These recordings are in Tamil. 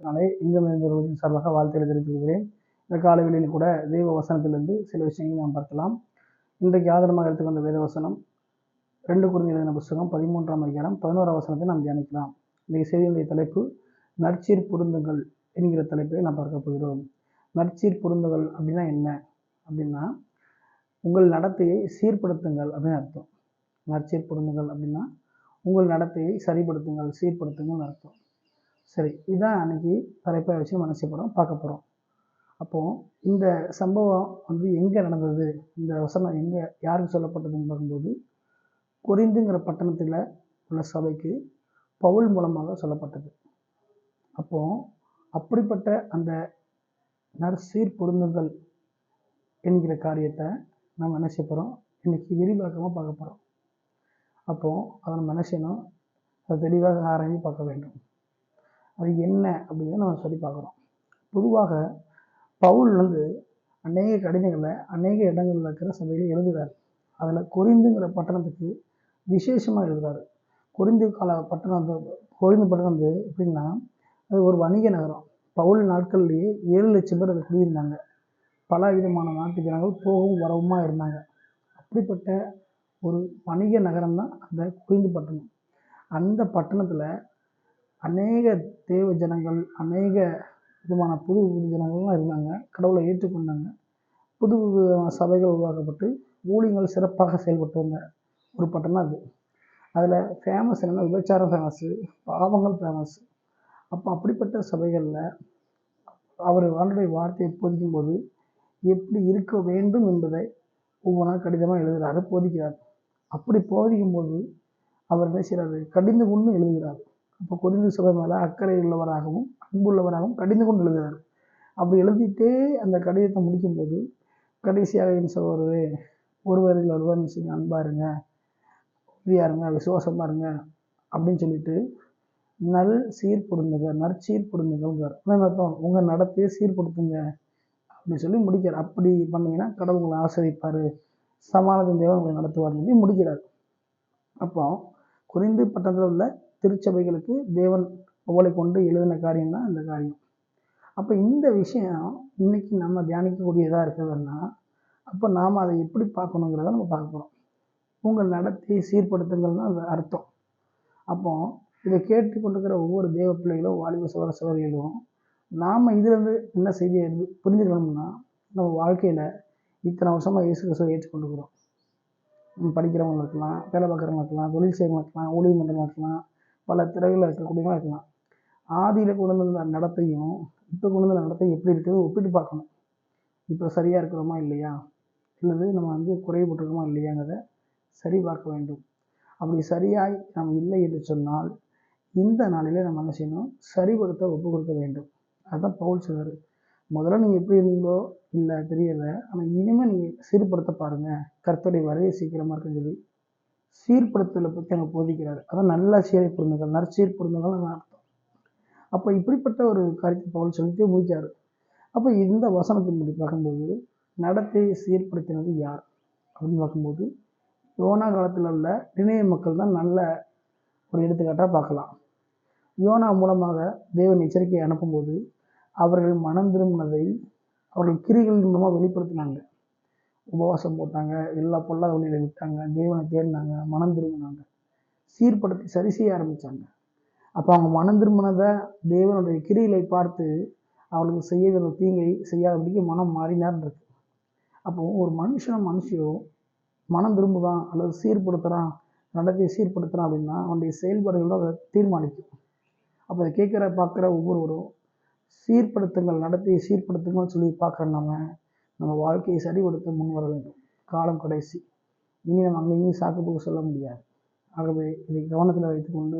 நாளை எங்கும் இருந்தவர்களின் சார்பாக வாழ்த்துக்களை தெரிவித்துக் கொள்கிறேன். இந்த காலவெளியில் கூட தெய்வ வசனத்திலிருந்து சில விஷயங்களை நாம் பார்க்கலாம். இன்றைக்கு ஆதாரமாக எடுத்துக்கொண்ட வேத வசனம் 2 குருந்தியர் எழுதின புத்தகம் 13ஆம் அதிகாரம் 11ஆம் வசனத்தை நாம் தியானிக்கலாம். இன்றைக்கு செய்தியுடைய தலைப்பு நற்சீர் பொருந்துங்கள் என்கிற தலைப்பை நாம் பார்க்க போகிறோம். நற்சீர் பொருந்துங்கள் அப்படின்னா என்ன அப்படின்னா, உங்கள் நடத்தையை சீர்படுத்துங்கள் அப்படின்னு அர்த்தம். நற்சீர் பொருந்துங்கள் அப்படின்னா உங்கள் நடத்தையை சரிப்படுத்துங்கள், சீர்படுத்துங்கள் அர்த்தம். சரி, இதான் அன்னைக்கு தலைப்பை வச்சு மனசிப்படம் பார்க்க போகிறோம். அப்போது இந்த சம்பவம் எங்கே நடந்தது, இந்த வசனம் எங்கே யாருக்கு சொல்லப்பட்டதுன்னு பார்க்கும்போது கொரிந்துங்கிற பட்டணத்தில் உள்ள சபைக்கு பவுல் மூலமாக சொல்லப்பட்டது. அப்போது அப்படிப்பட்ட அந்த நற்சீர் பொருந்துங்கள் என்கிற காரியத்தை நாம் என்ன செய்ய போகிறோம், இன்றைக்கி விரிவாக்கமாக பார்க்க போகிறோம். அப்போது அதை நம்ம என்ன செய்யணும், அதை தெளிவாக ஆராய்ச்சி பார்க்க வேண்டும். அது என்ன அப்படிங்கிறத நம்ம சொல்லி பார்க்குறோம். பொதுவாக பவுல் அநேக கடிதங்களை அநேக இடங்களில் இருக்கிற சபையில் எழுதுகிறார். அதில் கொரிந்துங்கிற பட்டணத்துக்கு விசேஷமாக எழுதுகிறார். கொரிந்து பட்டணம் எப்படின்னா, அது ஒரு வணிக நகரம். பவுல் நாட்கள்லேயே 7 லட்சம் பேர் அதை குடியிருந்தாங்க. பல விதமான நாட்டு ஜனங்கள் போகவும் வரவுமா இருந்தாங்க. அப்படிப்பட்ட ஒரு வணிக நகரம் தான் அந்த கொரிந்து பட்டணம். அந்த பட்டணத்தில் அநேக தேவ ஜனங்கள், அநேக விதமான புது ஜனங்கள்லாம் இருந்தாங்க. கடவுளை ஏற்றுக்கொண்டாங்க. புது சபைகள் உருவாக்கப்பட்டு ஊழியங்கள் சிறப்பாக செயல்பட்டு வந்த ஒரு பட்டணம் அது. அதில் ஃபேமஸ் என்னென்னா, விபச்சாரம் ஃபேமஸ்ஸு, பாவங்கள் ஃபேமஸ். அப்போ அப்படிப்பட்ட சபைகளில் அவர் ஆண்டுடைய வார்த்தையை போதிக்கும் போது எப்படி இருக்க வேண்டும் என்பதை ஒவ்வொன்றா கடிதமாக எழுதுகிறாரு, போதிக்கிறார். அப்படி போதிக்கும் போது அவர் என்ன செய்கிறாரு, கடிந்து கொண்டு எழுதுகிறார். அப்போ கொரிந்து சபை மேலே அக்கறை உள்ளவராகவும் அன்புள்ளவராகவும் கடிந்து கொண்டு எழுதுகிறார். அப்படி எழுதிட்டே அந்த கடிதத்தை முடிக்கும்போது கடைசியாக என் சகோதரரே, ஒருவரில் ஒருவர் செய்ய அன்பாக இருங்க, உறுதியாக இருங்க, விசுவாசமாக இருங்க அப்படின்னு சொல்லிட்டு நற்சீர் பொருந்துங்கள்ங்கிறார். அர்த்தம், உங்கள் நடத்தையை சீர்படுத்துங்க அப்படின்னு சொல்லி முடிக்கிறார். அப்படி பண்ணிங்கன்னா கடவுள் உங்களை ஆசிரிப்பார், சமாதானத்தின் தேவன் உங்களை நடத்துவார்னு சொல்லி முடிக்கிறார். அப்போ கொரிந்து பட்டணத்தில் உள்ள திருச்சபைகளுக்கு தேவன் பவுலை கொண்டு எழுதின காரியம் தான் இந்த காரியம். அப்போ இந்த விஷயம் இன்னைக்கு நம்ம தியானிக்கக்கூடியதாக இருக்கிறதுனா, அப்போ நாம் அதை எப்படி பார்க்கணுங்கிறத நம்ம பார்க்க போகிறோம். உங்கள் நடத்தையை சீர்படுத்துங்கள்னா அது அர்த்தம். அப்போ இதை கேட்டுக்கொண்டிருக்கிற ஒவ்வொரு தேவ பிள்ளைகளும், வாலிப சகோதர சகோதரிகளும் நாம் இதிலேருந்து என்ன செய்தியை புரிஞ்சுக்கணும்னா, நம்ம வாழ்க்கையில் இத்தனை வருஷமாக இயேசு கிறிஸ்துவை ஏற்றுக்கொண்டுக்கிறோம். படிக்கிறவங்க இருக்கலாம், வேலை பார்க்குறவங்க இருக்கலாம், தொழில் செய்கிறவங்க இருக்கலாம், ஊழியம் பண்ணுறவங்க இருக்கலாம், பல திறமையில் இருக்கக்கூடியவங்க இருக்கலாம். ஆதியில் கொண்டு வந்த நடத்தையும் இப்போ கொண்டு வந்த நடத்தையும் எப்படி இருக்குது ஒப்பிட்டு பார்க்கணும். இப்போ சரியாக இருக்கிறோமா இல்லையா, இல்லது நம்ம குறைபட்டுருக்கோமா இல்லையாங்கிறத சரி பார்க்க வேண்டும். அப்படி சரியாய் நாம் இல்லை என்று சொன்னால் இந்த நாளிலே நம்ம என்ன செய்யணும், சரிபடுத்த ஒப்பு கொடுக்க வேண்டும். அதுதான் பவுல் சொல்றாரு. முதல்ல நீங்கள் எப்படி இருந்தீங்களோ இல்லை தெரியல, ஆனால் இனிமேல் நீங்கள் சீர்படுத்த பாருங்கள், கர்த்தருடைய வருகை சீக்கிரமாக இருக்குன்னு சொல்லி சீர்படுத்தலை பற்றி அங்கே போதிக்கிறாரு. அதான் நல்ல சீரை பொருந்துங்கள், நற்சீர் பொருந்துங்கள் அர்த்தம். அப்போ இப்படிப்பட்ட ஒரு காரியத்தை பவுல் சொல்லிட்டு முடிச்சார். அப்போ இந்த வசனத்தின்படி பார்க்கும்போது நடத்தையை சீர்படுத்தினது யார் அப்படின்னு பார்க்கும்போது யோனா காலத்தில் உள்ள நினைவு மக்கள் தான் நல்ல ஒரு எடுத்துக்காட்டாக பார்க்கலாம். யோனா மூலமாக தேவன் எச்சரிக்கையை அனுப்பும்போது அவர்கள் மனம் திரும்பினதை அவர்கள் கிரிகள் மூலமாக வெளிப்படுத்தினாங்க. உபவாசம் போட்டாங்க, எல்லா பொல்லாத வழியில விட்டாங்க, தேவனை தேடினாங்க, மனம் திரும்பினாங்க, சீர்படுத்தி சரி செய்ய ஆரம்பித்தாங்க. அப்போ அவங்க மனம் திரும்பினதை தேவனுடைய கிரிகளை பார்த்து அவளுக்கு செய்ய வேண்டிய தீங்கை செய்யாதபடிக்கு மனம் மாறினார்னு இருக்கு. அப்போ ஒரு மனுஷனோ மனம் திரும்புதான் அல்லது சீர்படுத்துகிறான், நடத்தையை சீர்படுத்துகிறான் அப்படின்னா அவனுடைய செயல்பாடுகள் தான் அதை தீர்மானிக்கும். அப்போ அதை பார்க்குற ஒவ்வொருவரும் சீர்படுத்துங்கள், நடத்தையை சீர்படுத்துங்கள்னு சொல்லி பார்க்குற நம்ம வாழ்க்கையை சரிபடுத்த முன் வர வேண்டும். காலம் கடைசி, இனி நம்ம அங்கேயும் சாக்கு போக்கு சொல்ல முடியாது. ஆகவே இதை கவனத்தில் வைத்துக்கொண்டு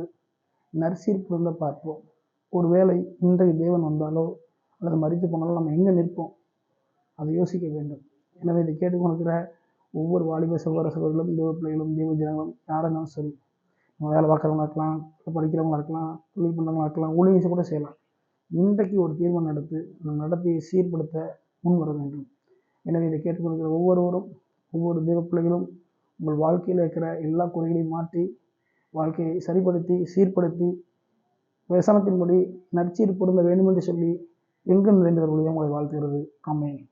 நற்சீர் பொருந்த பார்ப்போம். ஒருவேளை இன்றைக்கு தேவன் வந்தாலோ அல்லது மரித்து போனாலோ நம்ம எங்கே நிற்போம் அதை யோசிக்க வேண்டும். எனவே இதை கேட்டுக்கொண்டிருக்கிற ஒவ்வொரு வாலிப சகோதர சகோதரிகளும், தேவ பிள்ளைகளும், தேவ ஜனங்களும் யாருன்னாலும் சரி, நம்ம வேலை பார்க்குறவங்களா இருக்கலாம், படிக்கிறவங்களா இருக்கலாம், தொழில் பண்ணுறவங்களா இருக்கலாம், ஊழியம் கூட செய்யலாம். இன்றைக்கு ஒரு தீர்மானம் எடுத்து நம்ம நடத்தையை சீர்படுத்த முன் வர வேண்டும். எனவே இதை கேட்டுக்கொண்டிருக்கிற ஒவ்வொருவரும், ஒவ்வொரு தேவ பிள்ளைகளும் உங்கள் வாழ்க்கையில் இருக்கிற எல்லா குறைகளையும் மாற்றி வாழ்க்கையை சரிப்படுத்தி சீர்படுத்தி வசனத்தின்படி நற்சீர் பொருந்த வேண்டும் என்று சொல்லி எங்கும் நிறைந்தவர்களையும் உங்களை வாழ்த்துகிறது. ஆமென்.